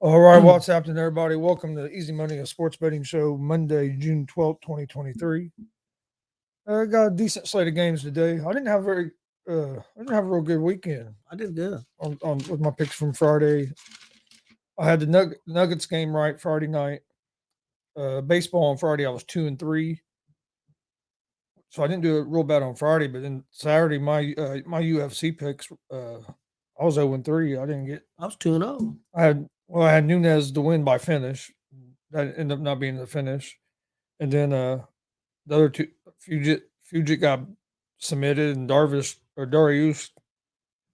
All right, what's happening, everybody? Welcome to Easy Money, a sports betting show, Monday, June 12th, 2023. I got a decent slate of games today. I didn't have a real good weekend I did good. on with my picks from Friday. I had the Nuggets game right Friday night. Baseball on Friday, I was 2-3, so I didn't do it real bad on Friday. But then Saturday, my UFC picks, I was 0-3. I didn't get. I was 2-0. I had Nunez to win by finish. That ended up not being the finish. And then the other two, Fugit got submitted, and Darius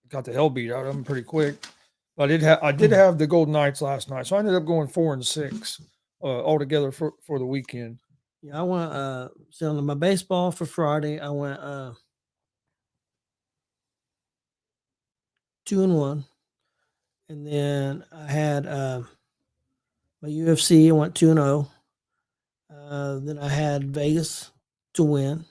got the hell beat out of him pretty quick. But I did have the Golden Knights last night, so I ended up going 4-6 altogether for the weekend. Yeah, I went selling my baseball for Friday. I went 2-1. And then I had my UFC, I went 2-0. Then I had Vegas to win.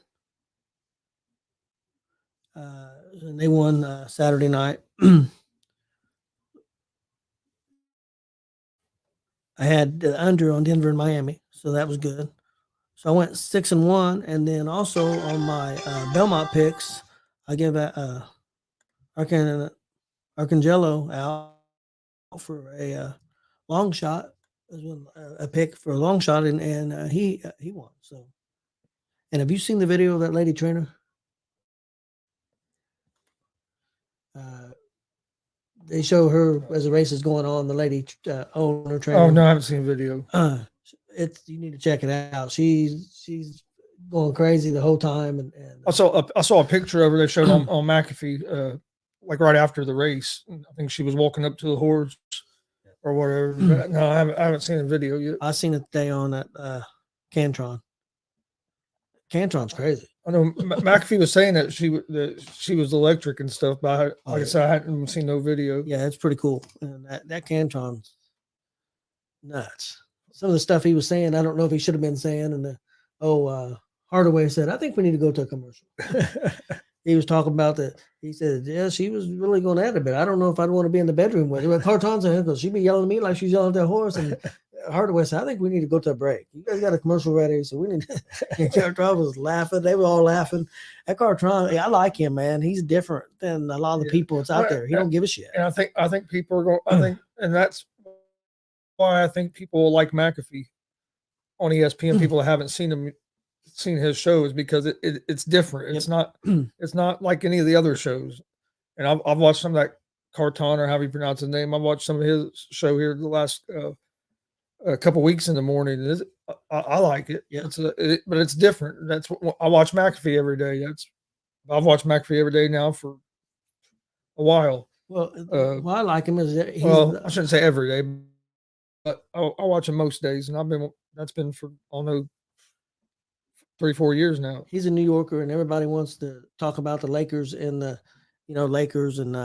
And they won Saturday night. I had the under on Denver and Miami, so that was good. So I went 6-1, and then also on my Belmont picks, I gave Arcangelo out for a long shot, a pick for a long shot, and he won. So, and have you seen the video of that lady trainer? They show her as the race is going on. The lady owner trainer. Oh no, I haven't seen the video. You need to check it out. She's going crazy the whole time, and I saw a picture of her they showed on McAfee, like right after the race. I think she was walking up to the horse or whatever. But no, I haven't seen the video yet. I seen it today on that Cantron. Cantron's crazy. I know McAfee was saying that she was electric and stuff, but like I said, I hadn't seen no video. Yeah, it's pretty cool. And that Cantron's nuts. Some of the stuff he was saying, I don't know if he should have been saying. And Hardaway said, I think we need to go to a commercial. He was talking about that. He said, yeah, she was really going at it, but I don't know if I'd want to be in the bedroom with her. But Carton's in because she'd be yelling at me like she's yelling at that horse. And Hardaway said, I think we need to go to a break. You guys got a commercial ready, so we need to. And Carton was laughing. They were all laughing. That Carton, I like him, man. He's different than a lot of the people that's out there. He don't give a shit. And I think people are going. And that's why I think people like McAfee on ESPN. People that haven't seen his shows because it's different. It's not like any of the other shows. And I've watched some of that Carton or however you pronounce his name. I watched some of his show here the last a couple weeks in the morning. I like it. Yeah, but it's different. That's what I watch McAfee every day. I've watched McAfee every day now for a while. Well, I like him is that I shouldn't say every day, but I watch him most days, and that's been for I don't know 3-4 years now. He's a New Yorker, and everybody wants to talk about the Lakers and the, Lakers and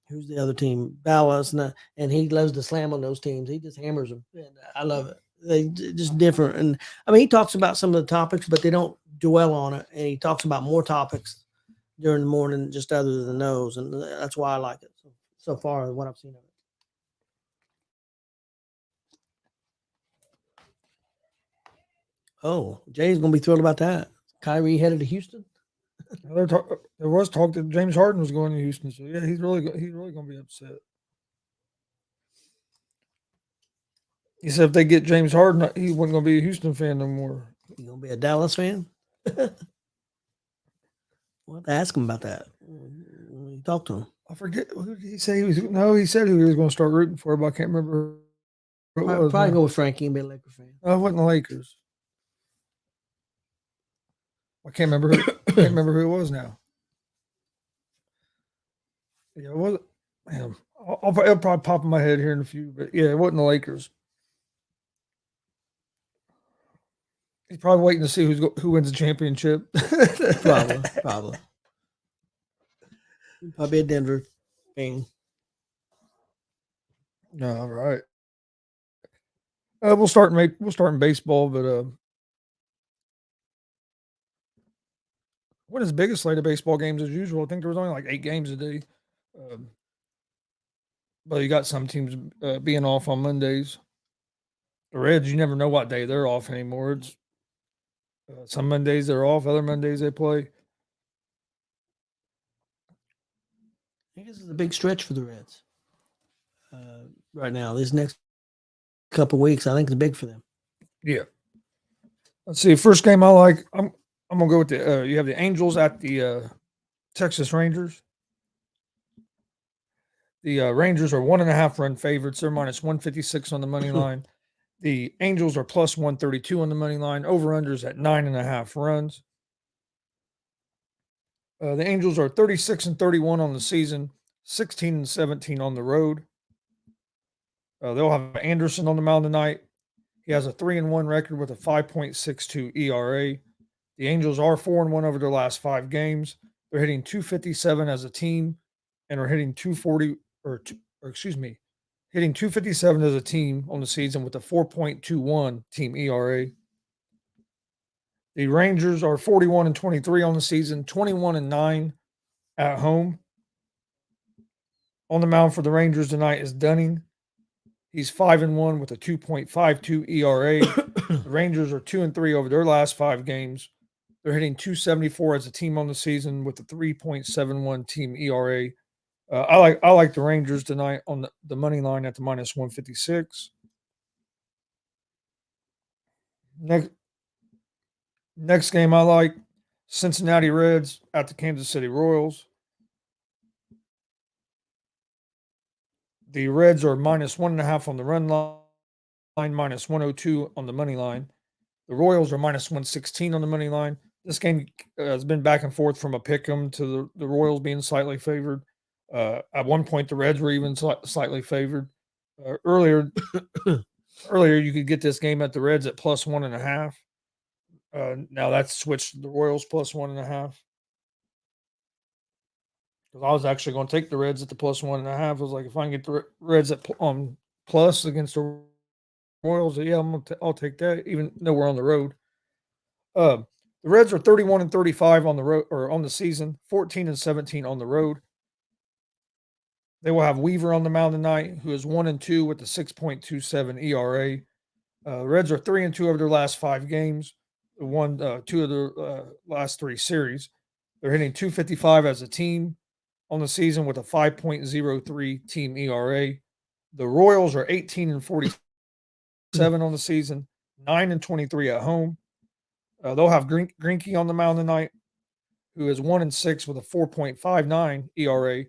who's the other team, Dallas, and he loves to slam on those teams. He just hammers them, and I love it. They just different, and I mean he talks about some of the topics, but they don't dwell on it, and he talks about more topics during the morning, just other than those, and that's why I like it so far. What I've seen of it. Oh, Jay's gonna be thrilled about that. Kyrie headed to Houston. There was talk that James Harden was going to Houston, so yeah, he's really going to be upset. He said if they get James Harden, he wasn't going to be a Houston fan no more. He's going to be a Dallas fan. We'll have to ask him about that. When you talk to him, I forget who did he say he was. No, he said who he was going to start rooting for, but I can't remember. Probably go with Frankie and be a Laker fan. No, it wasn't the Lakers. I can't remember who it was now. Yeah, it wasn't. It'll probably pop in my head here in a few, but yeah, it wasn't the Lakers. He's probably waiting to see who wins the championship. Probably. Probably a Denver fan. No, all right. We'll start in baseball, but what is the biggest slate of baseball games as usual? I think there was only like 8 games a day. But you got some teams being off on Mondays. The Reds, you never know what day they're off anymore. It's some Mondays they're off, other Mondays they play. I think this is a big stretch for the Reds right now. This next couple weeks, I think is big for them. Yeah. Let's see. First game I like. I'm gonna go with the. You have the Angels at the Texas Rangers. The Rangers are 1.5 run favorites. They're minus 156 on the money line. The Angels are plus 132 on the money line. Over unders at 9.5 runs. The Angels are 36-31 on the season, 16-17 on the road. They'll have Anderson on the mound tonight. He has a 3-1 record with a 5.62 ERA. The Angels are 4-1 over their last 5 games. They're hitting 257 as a team, and are hitting 240 hitting 257 as a team on the season with a 4.21 team ERA. The Rangers are 41-23 on the season, 21-9 at home. On the mound for the Rangers tonight is Dunning. He's 5-1 with a 2.52 ERA. The Rangers are 2-3 over their last 5 games. They're hitting 274 as a team on the season with a 3.71 team ERA. I like the Rangers tonight on the money line at the minus 156. Next game I like, Cincinnati Reds at the Kansas City Royals. The Reds are minus 1.5 on the run line, minus 102 on the money line. The Royals are minus 116 on the money line. This game has been back and forth from a pick 'em to the Royals being slightly favored. At one point, the Reds were even slightly favored. Earlier, you could get this game at the Reds at plus 1.5. Now that's switched to the Royals plus 1.5. Because I was actually going to take the Reds at the plus 1.5. I was like, if I can get the Reds at on plus against the Royals, yeah, I'll take that, even though we're on the road. The Reds are 31-35 on the road or on the season, 14-17 on the road. They will have Weaver on the mound tonight, who is 1-2 with a 6.27 ERA. Reds are 3-2 over their last 5 games. Won 2 of their last 3 series. They're hitting 255 as a team on the season with a 5.03 team ERA. The Royals are 18-47 on the season, 9-23 at home. They'll have Greinke on the mound tonight, who is 1-6 with a 4.59 ERA.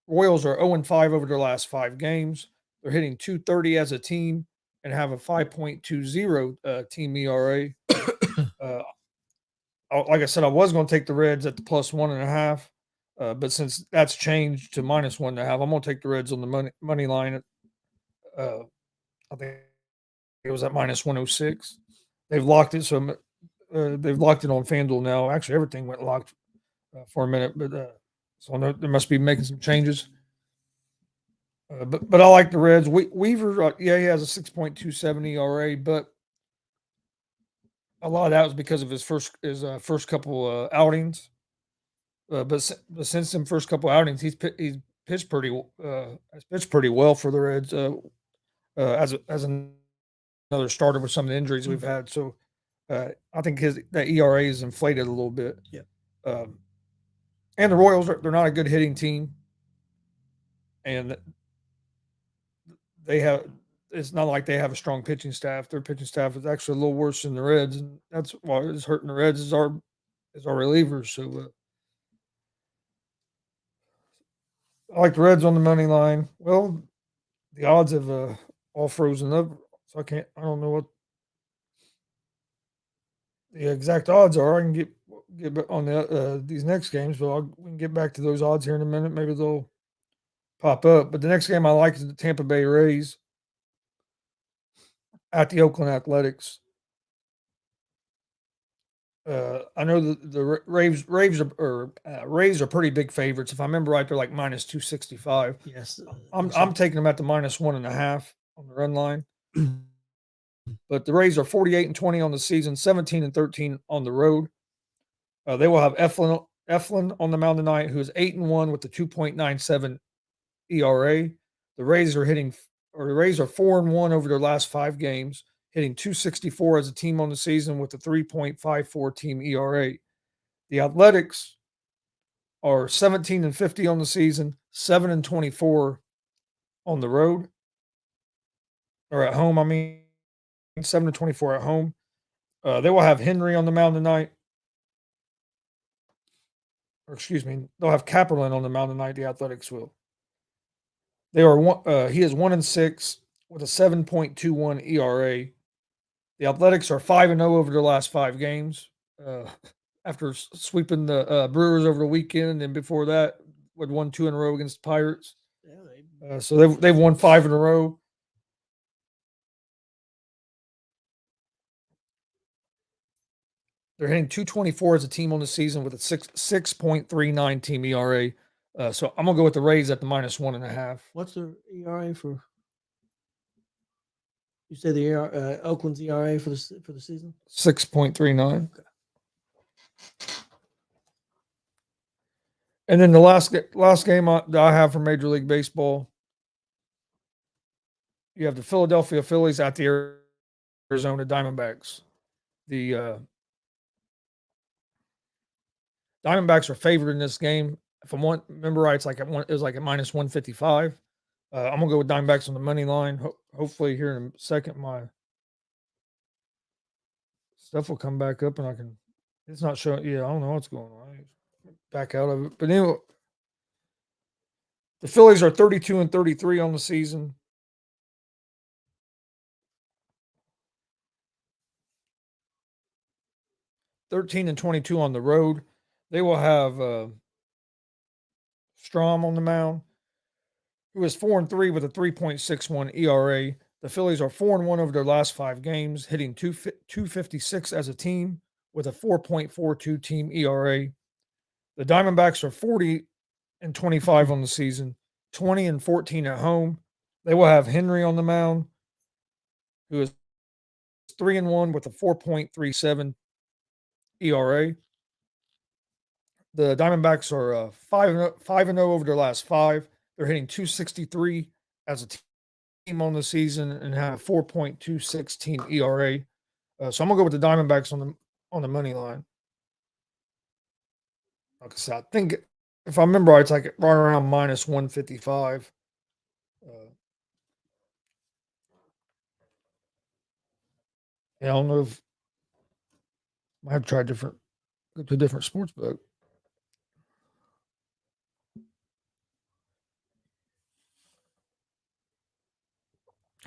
Royals are 0-5 over their last 5 games. They're hitting 230 as a team and have a 5.20 team ERA. Like I said, I was going to take the Reds at the plus 1.5, but since that's changed to minus 1.5, I'm going to take the Reds on the money line. I think it was at minus 106. They've locked it, so they've locked it on FanDuel now. Actually, everything went locked for a minute, but so they must be making some changes. But I like the Reds. Weaver, he has a 6.27 ERA, but a lot of that was because of his first couple outings. But since them first couple outings, he's pitched pretty well for the Reds as another starter with some of the injuries we've had. So I think that ERA is inflated a little bit. Yeah. And the Royals they're not a good hitting team, and it's not like they have a strong pitching staff. Their pitching staff is actually a little worse than the Reds, and that's why it's hurting the Reds is our relievers. So I like the Reds on the money line. Well, the odds have all frozen up, so I don't know what the exact odds are. I can get on these next games, but we can get back to those odds here in a minute. Maybe they'll pop up. But the next game I like is the Tampa Bay Rays at the Oakland Athletics. I know the Rays are pretty big favorites. If I remember right, they're like minus 265. Yes, I'm taking them at the minus 1.5 on the run line. But the Rays are 48-20 on the season, 17-13 on the road. They will have Eflin on the mound tonight, who is 8-1 with a 2.97 ERA. The Rays are 4-1 over their last 5 games, hitting 264 as a team on the season with a 3.54 team ERA. The Athletics are 17-50 on the season, 7-24 on the road or at home. 7-24 at home. They will have Henry on the mound tonight. Or excuse me, they'll have Kapperlin on the mound tonight. The Athletics will. They are he is 1-6 with a 7.21 ERA. The Athletics are 5-0 over their last 5 games. After sweeping the Brewers over the weekend, and before that, had won 2 in a row against the Pirates. Yeah, So they've won 5 in a row. They're hitting 224 as a team on the season with a 6.39 team ERA. So I'm gonna go with the Rays at the -1.5. What's the ERA for? You said the Oakland's ERA for the season? 6.39. Okay. And then the last game that I have for Major League Baseball, you have the Philadelphia Phillies at the Arizona Diamondbacks. The Diamondbacks are favored in this game. If I remember right, it was like at -155. I'm gonna go with Diamondbacks on the money line. Hopefully, here in a second, my stuff will come back up and I can. It's not showing. Yeah, I don't know what's going on. Back out of it, but anyway, the Phillies are 32-33 on the season. 13-22 on the road. They will have Strom on the mound, who is 4-3 with a 3.61 ERA. The Phillies are 4-1 over their last 5 games, hitting 256 as a team with a 4.42 team ERA. The Diamondbacks are 40-25 on the season, 20-14 at home. They will have Henry on the mound, who is 3-1 with a 4.37 ERA. The Diamondbacks are 5-0 over their last 5. They're hitting 263 as a team on the season and have a 4.26 team ERA. So I'm gonna go with the Diamondbacks on the money line. Like I said, I think if I remember right, it's like right around -155. I don't know if I have tried go to a different sports book.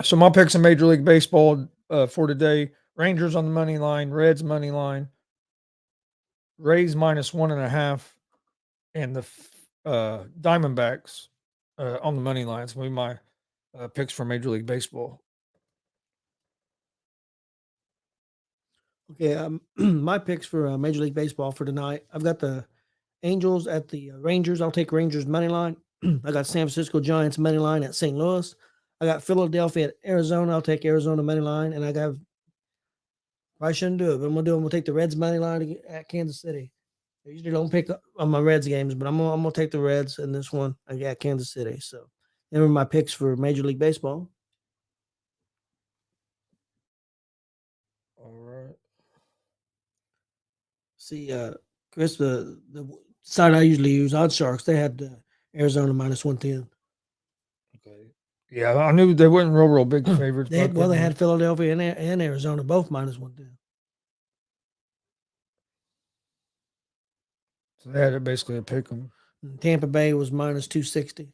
So my picks in Major League Baseball for today: Rangers on the money line, Reds money line, Rays -1.5, and the Diamondbacks on the money line. It's going to be my picks for Major League Baseball. Okay, my picks for Major League Baseball for tonight. I've got the Angels at the Rangers. I'll take Rangers money line. I got San Francisco Giants money line at St. Louis. I got Philadelphia at Arizona. I'll take Arizona money line, and I shouldn't do it, but I'm gonna do. I'm gonna take the Reds money line at Kansas City. I usually don't pick up on my Reds games, but I'm gonna take the Reds in this one. I got Kansas City. So, they were my picks for Major League Baseball. All right. See, Chris, the site I usually use, Odd Sharks, they had Arizona -110. Okay. Yeah, I knew they weren't real big favorites. They had Philadelphia and Arizona both -110. So they had it basically a pick 'em. Tampa Bay was -260.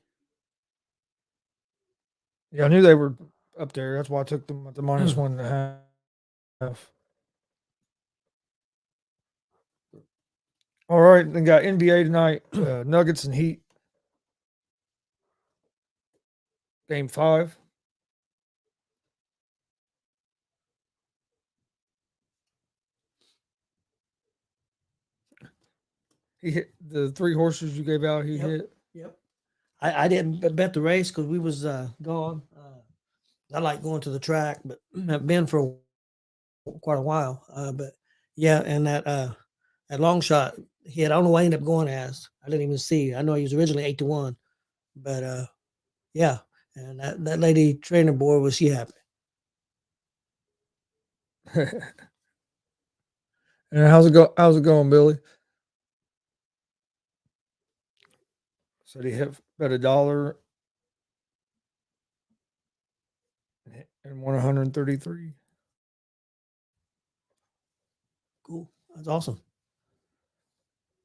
Yeah, I knew they were up there. That's why I took them at the -1.5. All right, then got NBA tonight. Nuggets and Heat. Game 5. He hit the 3 horses you gave out. He hit. Yep. I didn't bet the race because we was gone. I like going to the track, but I've been for quite a while. But yeah, and that long shot hit. I don't know what I ended up going as. I didn't even see. I know he was originally 8-1, but yeah. And that lady trainer, boy, was she happy. And how's it going, Billy? Said he hit bet $1 and won 133. Cool. That's awesome.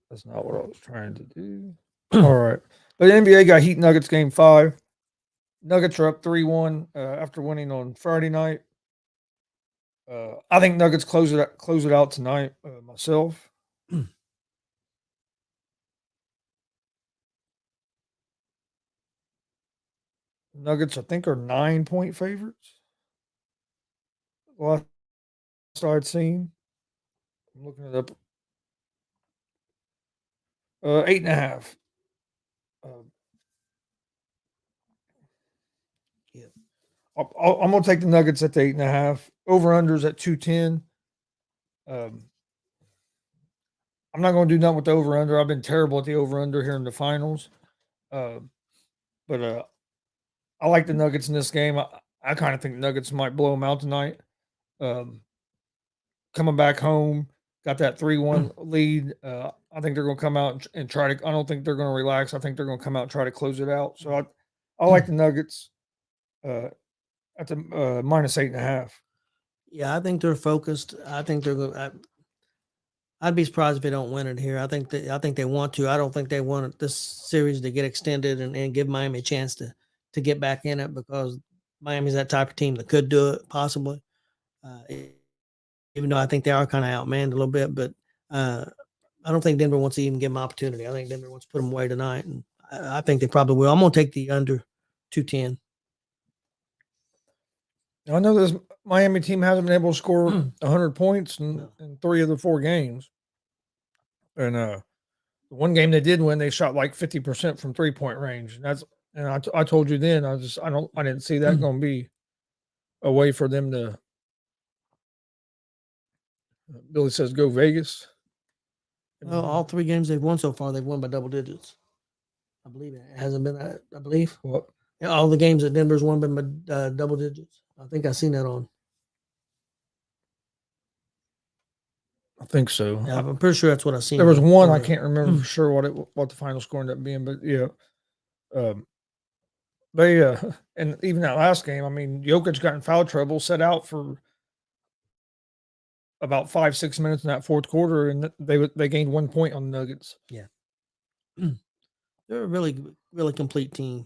That's not what I was trying to do. All right. But the NBA got Heat Nuggets game 5. Nuggets are up 3-1 after winning on Friday night. I think Nuggets close it out tonight myself. Nuggets, I think, are 9-point favorites. Last I'd seen. I'm looking it up. 8.5. Yeah. I'm going to take the Nuggets at the 8.5. Over-unders at 210. I'm not going to do nothing with the over-under. I've been terrible at the over-under here in the finals. But I like the Nuggets in this game. I kind of think the Nuggets might blow them out tonight. Coming back home, got that 3-1 lead. I think they're going to come out and try to – I don't think they're going to relax. I think they're going to come out and try to close it out. So I like the Nuggets at the minus 8.5. Yeah, I think they're focused. I think they're going. I'd be surprised if they don't win it here. I think they want to. I don't think they want this series to get extended and give Miami a chance to get back in it, because Miami's that type of team that could do it possibly. Even though I think they are kind of outmanned a little bit, but I don't think Denver wants to even give them opportunity. I think Denver wants to put them away tonight, and I think they probably will. I'm going to take the under 210. I know this Miami team hasn't been able to score 100 points in 3 of the 4 games. And the one game they did win, they shot like 50% from 3-point range. And I told you then, I didn't see that going to be a way for them to. Billy says go Vegas. Well, all 3 games they've won so far, they've won by double digits. I believe it hasn't been. I believe what? Yeah, all the games that Denver's won been by double digits. I think I've seen that on. I think so. Yeah, I'm pretty sure that's what I've seen. There was one I can't remember for sure what the final score ended up being, but yeah, they and even that last game, I mean, Jokic got in foul trouble, set out for about 5-6 minutes in that fourth quarter, and they gained 1 point on the Nuggets. Yeah, they're a really really complete team.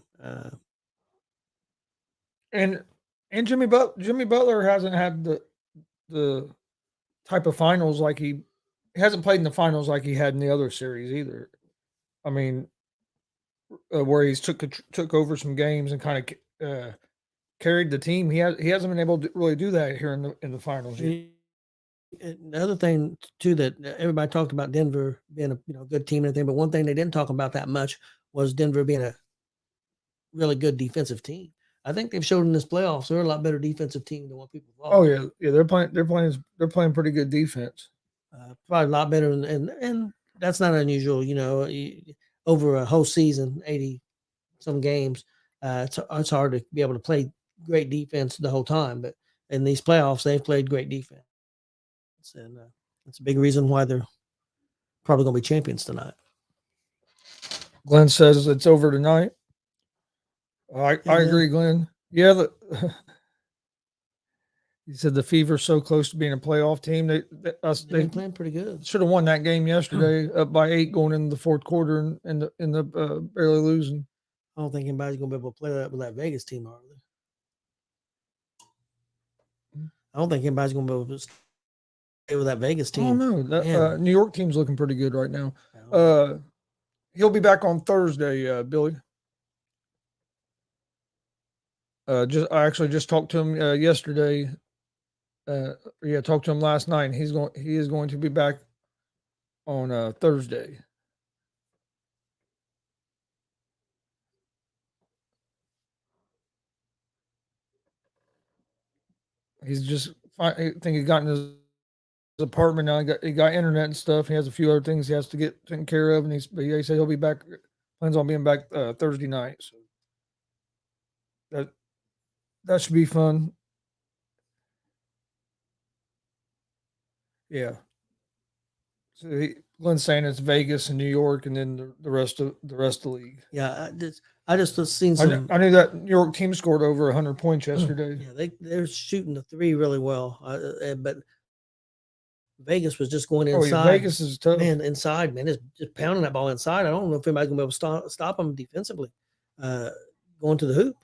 And Jimmy Butler hasn't had the type of finals like he hasn't played in the finals like he had in the other series either. I mean, where he's took over some games and kind of carried the team. He hasn't been able to really do that here in the finals yet. And the other thing too that everybody talked about Denver being a good team and everything, but one thing they didn't talk about that much was Denver being a really good defensive team. I think they've showed in this playoffs they're a lot better defensive team than what people thought. Oh yeah, they're playing pretty good defense. Probably a lot better, and that's not unusual. Over a whole season, 80 some games, it's hard to be able to play great defense the whole time. But in these playoffs, they've played great defense, and that's a big reason why they're probably going to be champions tonight. Glenn says it's over tonight. I agree, Glenn. Yeah, he said the Fever's so close to being a playoff team. They've been playing pretty good. Should have won that game yesterday, up by 8 going into the fourth quarter, and barely losing. I don't think anybody's going to be able to play that with that Vegas team, are they? I don't think anybody's going to be able to stay with that Vegas team. Oh no, that New York team's looking pretty good right now. He'll be back on Thursday, Billy. I actually just talked to him yesterday. Talked to him last night. He is going to be back on Thursday. He's just I think he got in his apartment now. He got internet and stuff. He has a few other things he has to get taken care of, and he said he'll be back. Plans on being back Thursday night. So. That should be fun. Yeah. So Glenn's saying it's Vegas and New York, and then the rest of the league. Yeah, I just was seeing some. I knew that New York team scored over 100 points yesterday. Yeah, they're shooting the three really well, but Vegas was just going Oh yeah, inside. Vegas is tough. Man, inside, man, just pounding that ball inside. I don't know if anybody's gonna be able to stop them defensively, going to the hoop.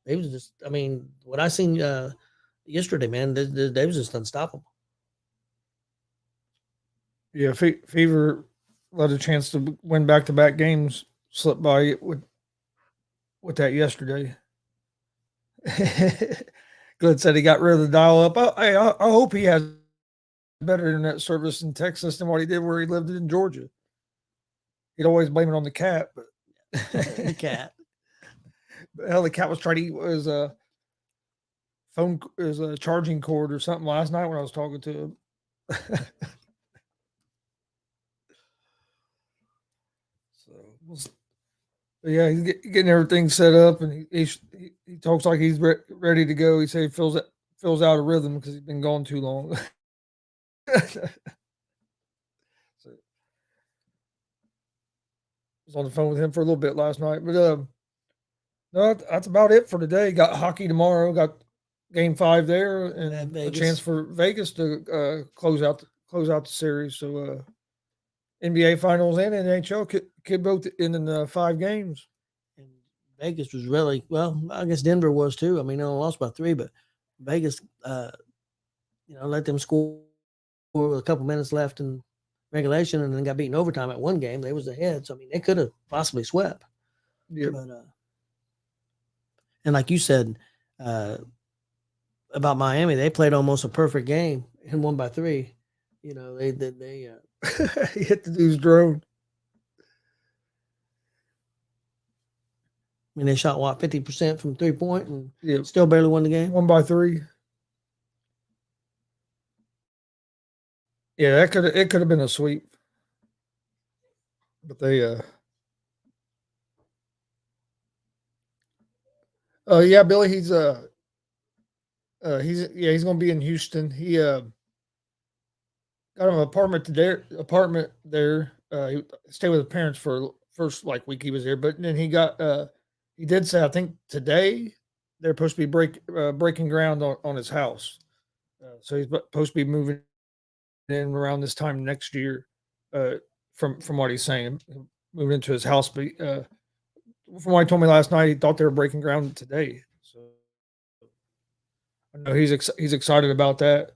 They was just, I mean, what I seen yesterday, man, they was just unstoppable. Yeah, Fever let a chance to win back-to-back games slip by with that yesterday. Good said he got rid of the dial-up. I hope he has better internet service in Texas than what he did where he lived in Georgia. He'd always blame it on the cat, but The cat. hell, the cat was trying to eat his phone, his charging cord or something last night when I was talking to him. So, yeah, he's getting everything set up, and he talks like he's ready to go. He said he feels out of rhythm because he's been gone too long. So, I was on the phone with him for a little bit last night, but no, that's about it for today. Got hockey tomorrow. Got Game 5 there, and a chance for Vegas to close out the series. So NBA Finals and NHL could both end in 5 games. And Vegas was really well. I guess Denver was too. I mean, they only lost by 3, but Vegas, let them score with a couple minutes left in regulation, and then got beaten overtime at one game. They was ahead, so I mean, they could have possibly swept. Yeah, but and like you said about Miami, they played almost a perfect game and won by 3. You know, they he hit the dude's drone. I mean, they shot 50% from 3-point and Yeah, still barely won the game. Won by 3. Yeah, it could have been a sweep, but they yeah, Billy, he's going to be in Houston. He got him an apartment there. He stayed with his parents for first week he was there, but then he did say I think today they're supposed to be breaking ground on his house. So he's supposed to be moving in around this time next year. From what he's saying, moving into his house. But from what he told me last night, he thought they were breaking ground today. So I know he's excited about that.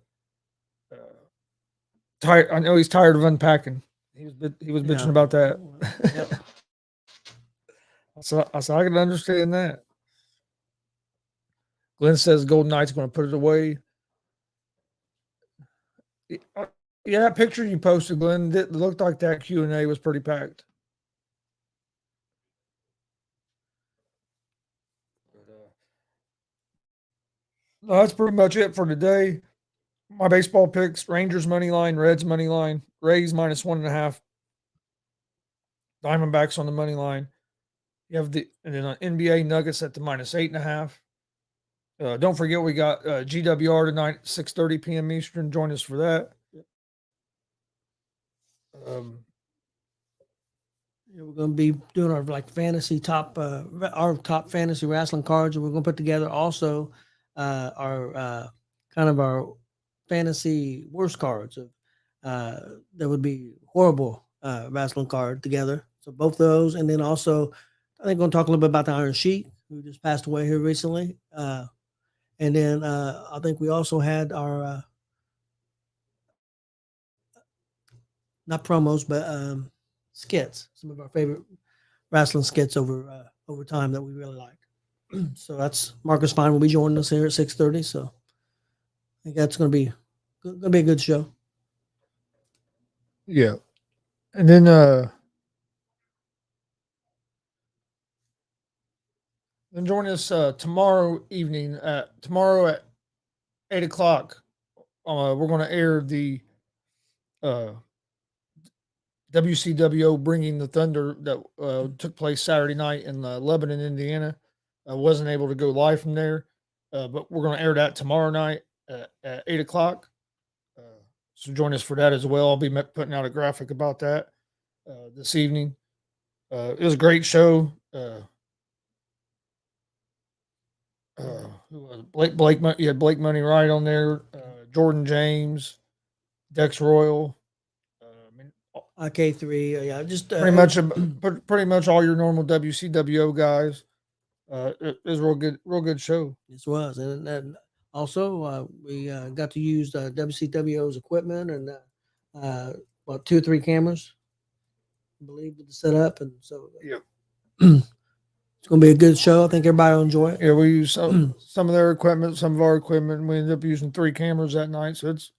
Tired. I know he's tired of unpacking. He was bitching about that. Yep. So I can understand that. Glenn says Golden Knight's going to put it away. Yeah, that picture you posted, Glenn, it looked like that Q&A was pretty packed. No, that's pretty much it for today. My baseball picks: Rangers money line, Reds money line, Rays -1.5, Diamondbacks on the money line. You have and then NBA Nuggets at the -8.5. Don't forget we got GWR tonight, 6:30 p.m. Eastern. Join us for that. We're going to be doing our fantasy our top fantasy wrestling cards, and we're going to put together also our kind of our fantasy worst cards of that would be horrible wrestling card together. So both those, and then also I think we're going to talk a little bit about the Iron Sheik, who just passed away here recently, and then I think we also had our not promos but skits, some of our favorite wrestling skits over time that we really liked. So that's Marcus Fine will be joining us here at 6:30. So I think that's going to be a good show. Yeah, and then join us tomorrow at 8:00. We're going to air the WCWO Bringing the Thunder that took place Saturday night in Lebanon, Indiana. I wasn't able to go live from there, but we're going to air that tomorrow night at 8 o'clock. So join us for that as well. I'll be putting out a graphic about that this evening. It was a great show. Who was it? Blake, you had Blake Money right on there. Jordan James, Dex Royal. I mean, IK3, yeah, just pretty much all your normal WCWO guys. It was a real good show. This was, and also we got to use WCWO's equipment and about 2 or 3 cameras, I believe, with the setup, and so Yeah. It's going to be a good show. I think everybody will enjoy it. Yeah, we use some of their equipment, some of our equipment. We ended up using 3 cameras that night, so it's.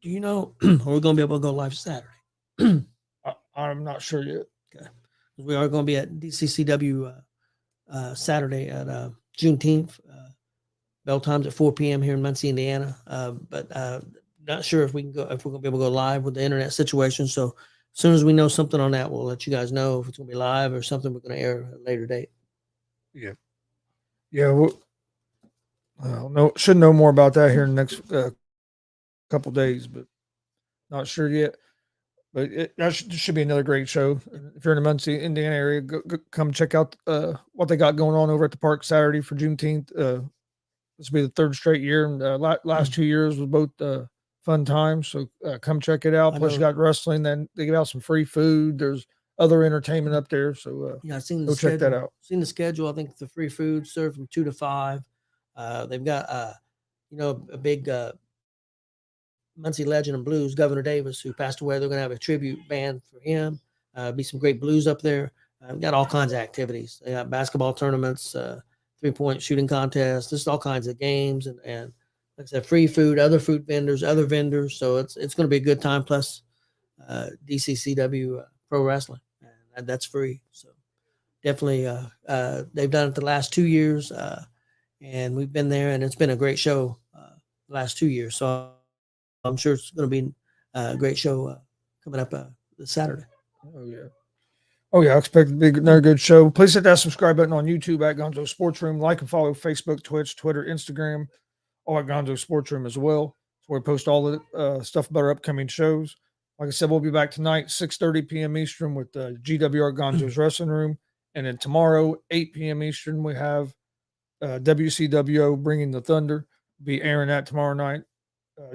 Do you know, are we going to be able to go live Saturday? I'm not sure yet. Okay, we are going to be at DCCW Saturday at Juneteenth. Bell times at 4 p.m. here in Muncie, Indiana. But not sure if we're going to be able to go live with the internet situation. So as soon as we know something on that, we'll let you guys know if it's going to be live or something we're going to air at a later date. Yeah. Yeah. Should know more about that here in the next couple days, but not sure yet. But that should be another great show. If you're in the Muncie, Indiana area, go come check out what they got going on over at the park Saturday for Juneteenth. This will be the 3rd straight year, and last 2 years was both fun times. So come check it out. Plus, you got wrestling. Then they give out some free food. There's other entertainment up there. So yeah, I've seen go check that out. Seen the schedule. I think the free food served from 2 to 5. They've got a big Muncie legend and blues, Governor Davis, who passed away. They're going to have a tribute band for him. Be some great blues up there. Got all kinds of activities. They got basketball tournaments, 3-point shooting contests, just all kinds of games, and like I said, free food, other food vendors, other vendors. So it's going to be a good time. Plus DCCW Pro Wrestling, and that's free. So definitely, they've done it the last 2 years, and we've been there, and it's been a great show the last 2 years. So I'm sure it's going to be a great show coming up this Saturday. Oh yeah, I expect it to be another good show. Please hit that subscribe button on YouTube at Gonzo Sports Room. Like and follow Facebook, Twitch, Twitter, Instagram, all at Gonzo Sports Room as well. It's where we post all the stuff about our upcoming shows. Like I said, we'll be back tonight, 6:30 p.m. Eastern with GWR Gonzo's Wrestling Room. And then tomorrow, 8 p.m. Eastern, we have WCWO Bringing the Thunder. Be airing that tomorrow night.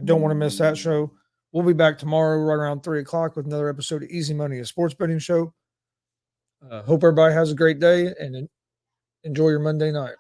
Don't want to miss that show. We'll be back tomorrow right around 3 o'clock with another episode of Easy Money, a sports betting show. Hope everybody has a great day and enjoy your Monday night.